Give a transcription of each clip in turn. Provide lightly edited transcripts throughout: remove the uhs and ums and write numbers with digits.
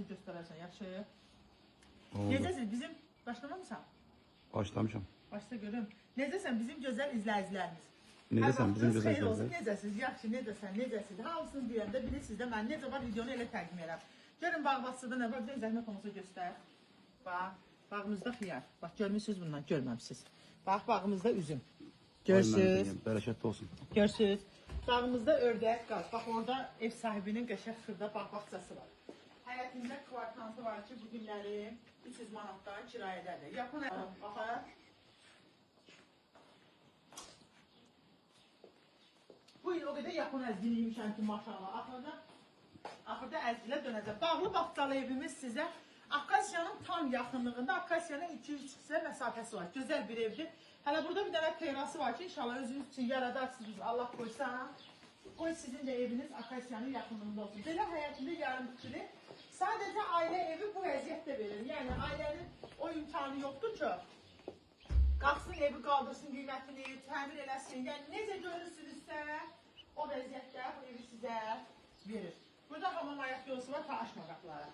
hamısını göstərərsən, yaxşı? Necəsiz bizim, başlamamısan? Başlamışam. Başla görüm. Necəsən bizim gözəl izləyicilərimiz? Necəsən bizim gözəl xeyir olsun, izləyicilərimiz? necəsiz, yaxşı, necəsiz? Hamısını deyəndə bilirsiniz də mən necə var videonu elə təqdim edirəm. Görün bağ bahçıda nə var, bir zəhmət olmasa göstər. Bax, bağımızda xiyar. Bax, görmürsünüz bundan, görməmişsiniz. Bax, bağımızda üzüm. Görsünüz. Bərəkətli olsun. Görsünüz. Bağımızda ördək qaz. Bax, orada ev sahibinin qəşəng xırda bağ bahçası var. Həyətində kvartantı var ki, bu günləri 300 manatdan kirayədədir. Yapın, baxar. Bu il o qədər yapın əzgiliymişəm ki, maşallah. Axırda əzgilə dönəcək. Bağlı baxcalı evimiz sizə Akasiyanın tam yaxınlığında, Akasiyanın 2-3 məsafəsi var. Gözəl bir evdir. Hələ burada bir dənə terası var ki, inşallah özünüz üçün yaradarsınız. Allah qoysa, qoy sizin də eviniz Akasiyanın yaxınlığında olsun. Belə həyatında yarım fikri. Sadəcə ailə evi bu vəziyyətdə verir. Yəni ailənin o imkanı yoxdur ki, qalxsın evi qaldırsın, qiymətini təmir eləsin. Yəni necə görürsünüzsə, o vəziyyətdə bu evi sizə verir. Burada hamam ayaq yolusu var, ta aşmaqaqlara.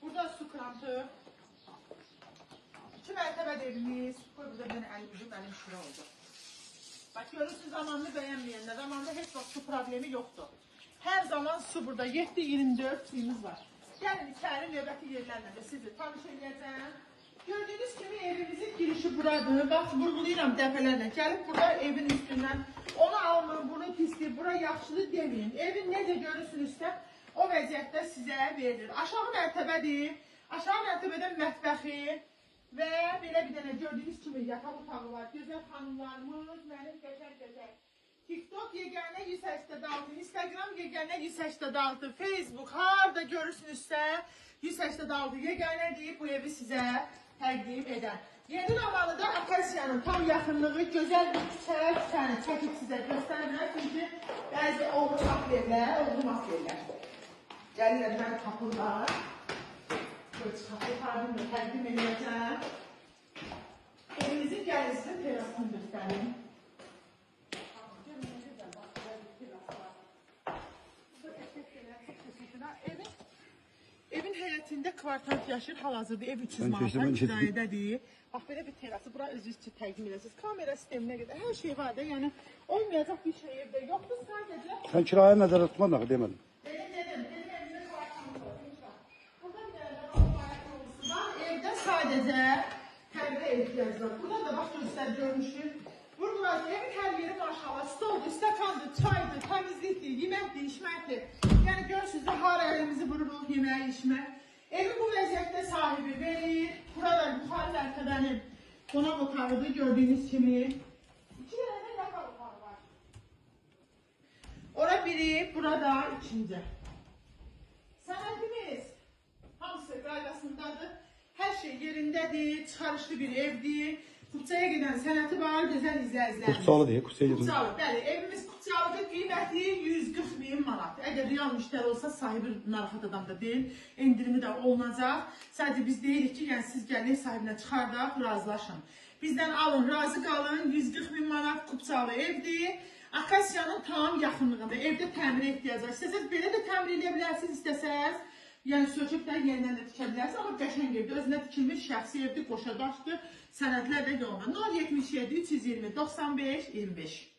Burada su krampı. 2 mərtəbədə evimiz. Qoy burada bir dənə əlim şura oldu. Bax görürsünüz, zamanını bəyənməyənlər. Zamanında heç vaxt su problemi yoxdur. Hər zaman su burada. 7-24 suyumuz var. Gəlin içəri növbəti yerlərlə də sizi tanış edəcəm. Gördüyünüz kimi evimizin girişi buradır. Bax, vurgulayıram dəfələrlə. Gəlib burada evin üstündən onu almın, bunu pisdir, bura yaxşıdır deməyin. Evin necə görürsünüzsə, o vəziyyətdə sizə verilir. Aşağı mərtəbədir. Aşağı mərtəbədə mətbəxi və belə bir dənə gördüyünüz kimi yataq otağı var. Gözəl xanımlarımız, mənim qəşəng. TikTok yeganə 186, Instagram yeganə 186, Facebook harda görürsünüzsə 186 yeganədir. Bu evi sizə təqdim edən. Yeni romanıda Akasiyanın tam yaxınlığı gözəl bir küçəni çəkib sizə göstərmək. Çünki bəzi olmaz yerlər. Gəlirlər, mən tapırlar. Şöyle çıxartı tabimlə təqdim edəcəm. Evimizin gəlizinin terasını göstərim. Evin həyətində kvartant yaşır, hal-hazırda ev 300 manatdan kirayədədir. Bax, belə bir terası, bura özünüz üçün təqdim edəsiniz. Kamera sisteminə qədər hər şey var da, yəni olmayacaq bir şey evdə yoxdur, sadəcə... Sən kiraya nəzərdə tutmadın axı, demədim. Dedim, evimdə kvartant var, burada bir dənə var, evdə sadəcə tərbiyə ehtiyac var. Burada da bax, göstər görmüşük. Burası evin hər yeri maşallah, stoldur, stəkandır, çaydır, təmizlikdir, yeməkdir, içməkdir. Yəni görürsünüz də har əlimizi vururuq, yeməyi, içmək. Evi bu vəziyyətdə sahibi verir. Burada yuxarı mərtəbənin qonaq otağıdır, gördüyünüz kimi. 2 dənə də yataq otağı var. Ora biri, burada ikinci. Sənədimiz hamısı qaydasındadır. Hər şey yerindədir, çıxarışlı bir evdir. Kupçaya gedən sənəti var, gözəl izləyicilərimiz. Kupçalı deyək, kupçaya gedən. Kupçalı, bəli. Evimiz kupçalıdır, qiyməti 140.000 manat. Əgər real müştəri olsa, sahibi narahat adam da deyil, endirimi də olunacaq. Sadəcə biz deyirik ki, yəni siz gəlin ev sahibinə çıxardaq, razılaşın. Bizdən alın, razı qalın, 140.000 manat kupçalı evdir. Akasiyanın tam yaxınlığında, evdə təmirə ehtiyac var. İstəsəz belə də təmir edə bilərsiniz, istəsəz. Yəni söküb də yenidən də tikə bilərsiniz, amma qəşəng evdir, özünə tikilmiş şəxsi evdir, qoşa daşdır, sənədlər də yoluna. 077 320 95 25.